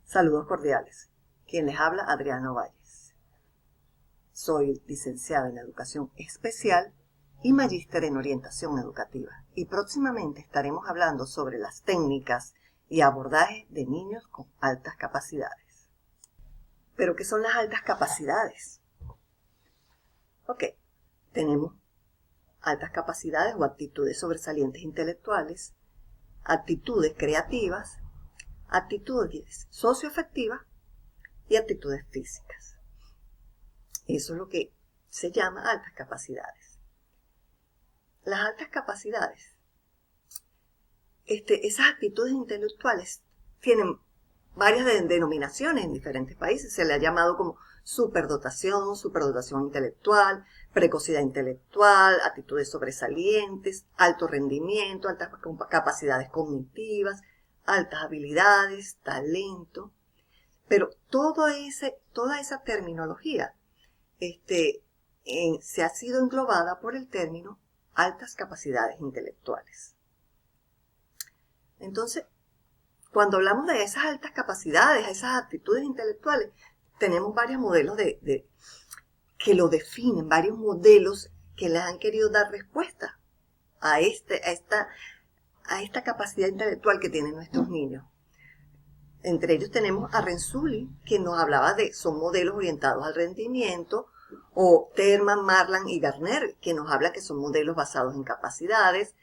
Saludos cordiales. Quien les habla, Adriana Valles. Soy licenciada en Educación Especial y magíster en Orientación Educativa. Y próximamente estaremos hablando sobre las técnicas y abordajes de niños con altas capacidades. ¿Pero qué son las altas capacidades? Ok, tenemos altas capacidades o actitudes sobresalientes intelectuales, actitudes creativas, actitudes socioafectivas y actitudes físicas. Eso es lo que se llama altas capacidades. Las altas capacidades, esas actitudes intelectuales tienen varias denominaciones en diferentes países. Se le ha llamado como superdotación intelectual, precocidad intelectual, actitudes sobresalientes, alto rendimiento, altas capacidades cognitivas, altas habilidades, talento. Pero toda esa terminología se ha sido englobada por el término altas capacidades intelectuales. Entonces, cuando hablamos de esas altas capacidades, esas actitudes intelectuales, tenemos varios modelos que lo definen, varios modelos que les han querido dar respuesta a esta capacidad intelectual que tienen nuestros niños. Entre ellos tenemos a Renzulli, que nos hablaba son modelos orientados al rendimiento, o Terman, Marland y Gardner, que nos habla que son modelos basados en capacidades,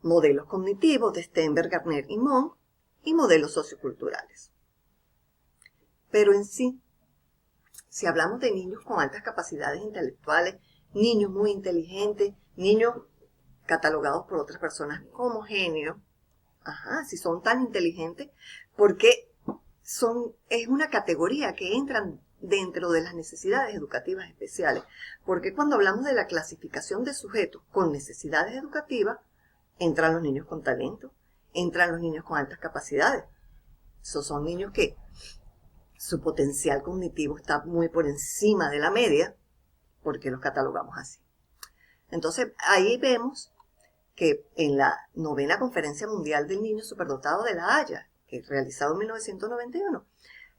modelos cognitivos de Stenberg, Gardner y Monk, y modelos socioculturales. Pero en sí, si hablamos de niños con altas capacidades intelectuales, niños muy inteligentes, niños catalogados por otras personas como genios, si son tan inteligentes, porque es una categoría que entran dentro de las necesidades educativas especiales. Porque cuando hablamos de la clasificación de sujetos con necesidades educativas, entran los niños con talento, entran los niños con altas capacidades. Esos son niños que su potencial cognitivo está muy por encima de la media, porque los catalogamos así. Entonces, ahí vemos que en la 9ª Conferencia Mundial del Niño Superdotado de La Haya, que es realizado en 1991,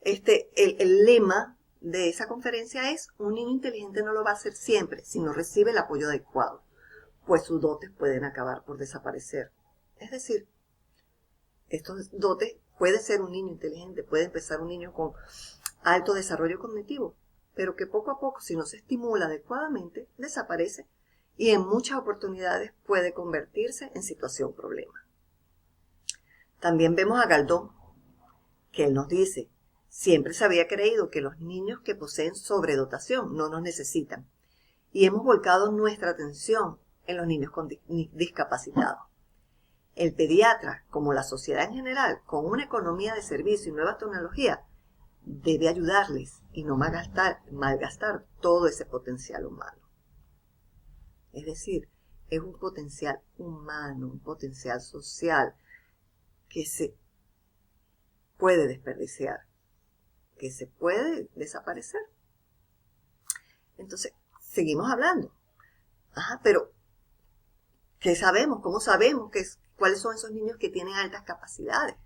el lema de esa conferencia es: un niño inteligente no lo va a hacer siempre si no recibe el apoyo adecuado, pues sus dotes pueden acabar por desaparecer. Es decir, estos dotes, puede ser un niño inteligente, puede empezar un niño con alto desarrollo cognitivo, pero que poco a poco, si no se estimula adecuadamente, desaparece y en muchas oportunidades puede convertirse en situación problema. También vemos a Galdón, que él nos dice: siempre se había creído que los niños que poseen sobredotación no nos necesitan, y hemos volcado nuestra atención en los niños con discapacitados. El pediatra, como la sociedad en general, con una economía de servicio y nuevas tecnologías, debe ayudarles y no malgastar todo ese potencial humano. Es decir, es un potencial humano, un potencial social que se puede desperdiciar, que se puede desaparecer. Entonces, seguimos hablando. Pero ¿qué sabemos? ¿Cómo sabemos cuáles son esos niños que tienen altas capacidades?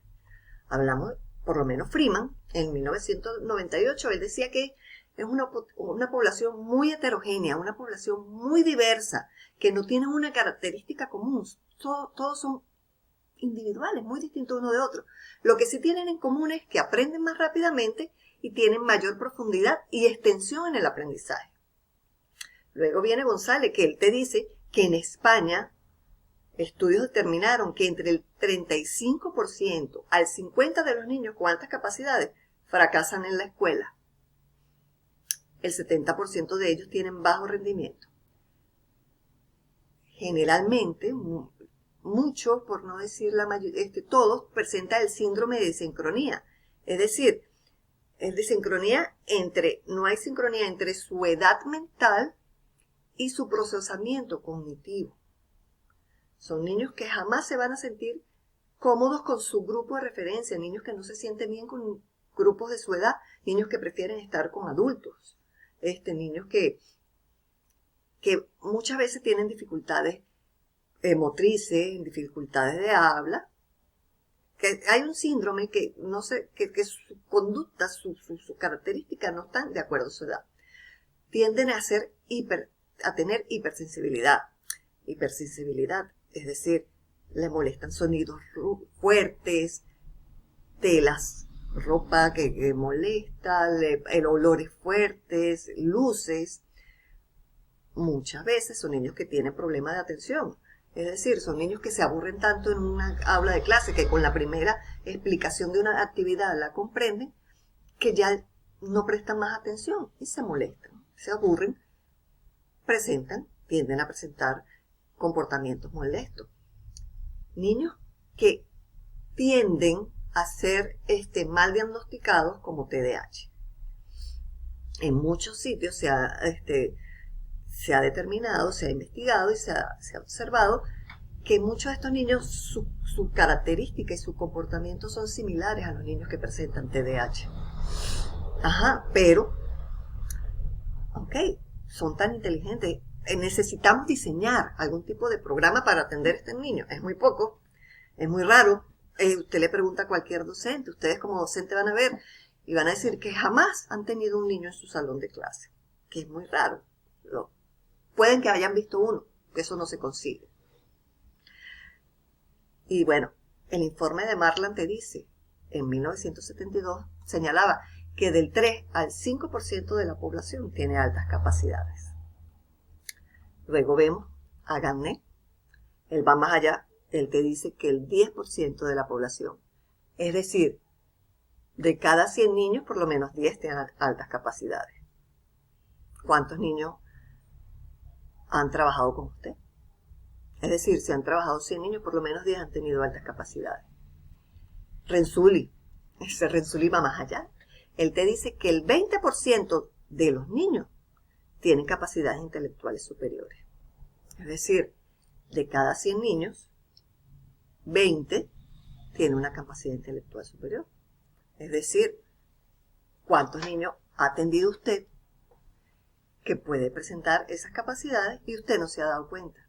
Hablamos, por lo menos Freeman, en 1998, él decía que es una población muy heterogénea, una población muy diversa, que no tienen una característica común. Todos son individuales, muy distintos uno de otro. Lo que sí tienen en común es que aprenden más rápidamente y tienen mayor profundidad y extensión en el aprendizaje. Luego viene González, que él te dice que en España estudios determinaron que entre el 35% al 50% de los niños con altas capacidades fracasan en la escuela. El 70% de ellos tienen bajo rendimiento. Generalmente, muchos, por no decir la mayoría, todos presentan el síndrome de desincronía. Es decir, no hay sincronía entre su edad mental y su procesamiento cognitivo. Son niños que jamás se van a sentir cómodos con su grupo de referencia, niños que no se sienten bien con grupos de su edad, niños que prefieren estar con adultos, niños que muchas veces tienen dificultades motrices, dificultades de habla, que hay un síndrome que no sé, que su conducta, su característica no están de acuerdo a su edad. Tienden a tener hipersensibilidad. Hipersensibilidad, es decir, le molestan sonidos fuertes, telas, ropa que molesta, el olores fuertes, luces. Muchas veces son niños que tienen problemas de atención. Es decir, son niños que se aburren tanto en una aula de clase que con la primera explicación de una actividad la comprenden, que ya no prestan más atención y se molestan, se aburren, tienden a presentar comportamientos molestos. Niños que tienden a ser mal diagnosticados como TDAH. En muchos sitios se ha determinado, se ha investigado y se ha observado que muchos de estos niños, su característica y su comportamiento son similares a los niños que presentan TDAH. Pero, son tan inteligentes. Necesitamos diseñar algún tipo de programa para atender a estos niños. Es muy poco, es muy raro. Usted le pregunta a cualquier docente, ustedes como docente van a ver y van a decir que jamás han tenido un niño en su salón de clase, que es muy raro. Pueden que hayan visto uno, que eso no se consigue. Y bueno, el informe de Marland te dice, en 1972, señalaba que del 3 al 5% de la población tiene altas capacidades. Luego vemos a Gagné, él va más allá, él te dice que el 10% de la población, es decir, de cada 100 niños, por lo menos 10 tienen altas capacidades. ¿Cuántos niños han trabajado con usted? Es decir, si han trabajado 100 niños, por lo menos 10 han tenido altas capacidades. Renzulli va más allá. Él te dice que el 20% de los niños tienen capacidades intelectuales superiores. Es decir, de cada 100 niños, 20 tienen una capacidad intelectual superior. Es decir, ¿cuántos niños ha atendido usted que puede presentar esas capacidades y usted no se ha dado cuenta?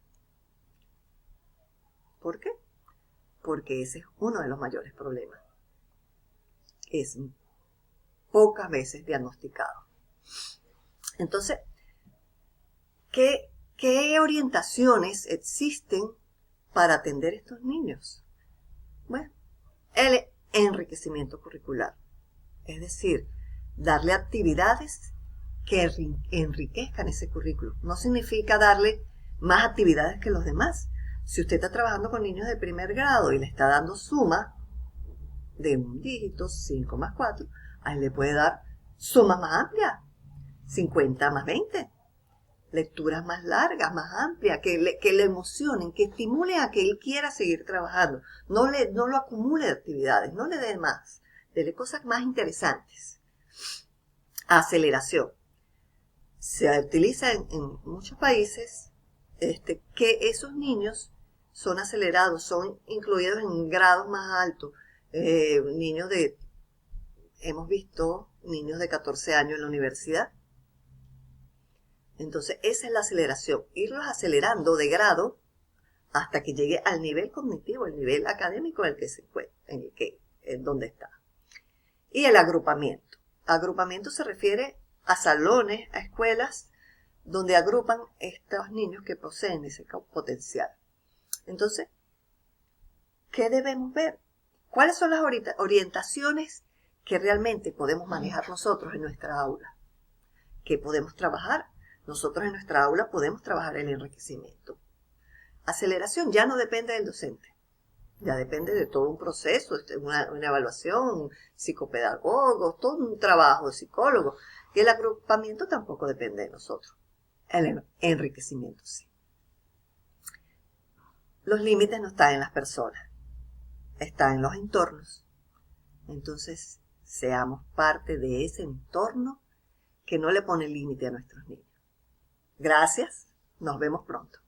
¿Por qué? Porque ese es uno de los mayores problemas. Es pocas veces diagnosticado. Entonces, ¿qué orientaciones existen para atender a estos niños? Bueno, el enriquecimiento curricular. Es decir, darle actividades que enriquezcan ese currículo. No significa darle más actividades que los demás. Si usted está trabajando con niños de primer grado y le está dando suma de un dígito, 5 más 4, a él le puede dar sumas más amplias, 50 más 20, lecturas más largas, más amplias, que le emocionen, que estimulen a que él quiera seguir trabajando. No lo acumule de actividades, no le dé más, dele cosas más interesantes. Aceleración. Se utiliza en muchos países que esos niños son acelerados, son incluidos en grados más altos. Hemos visto niños de 14 años en la universidad. Entonces, esa es la aceleración, irlos acelerando de grado hasta que llegue al nivel cognitivo, el nivel académico en el que se encuentra, en donde está. Y el agrupamiento. Agrupamiento se refiere a salones, a escuelas, donde agrupan estos niños que poseen ese potencial. Entonces, ¿qué debemos ver? ¿Cuáles son las orientaciones que realmente podemos manejar nosotros en nuestra aula? ¿Qué podemos trabajar? Nosotros en nuestra aula podemos trabajar el enriquecimiento. Aceleración ya no depende del docente, ya depende de todo un proceso, una evaluación, psicopedagogos, todo un trabajo de psicólogo. Y el agrupamiento tampoco depende de nosotros. El enriquecimiento sí. Los límites no están en las personas, están en los entornos. Entonces, seamos parte de ese entorno que no le pone límite a nuestros niños. Gracias, nos vemos pronto.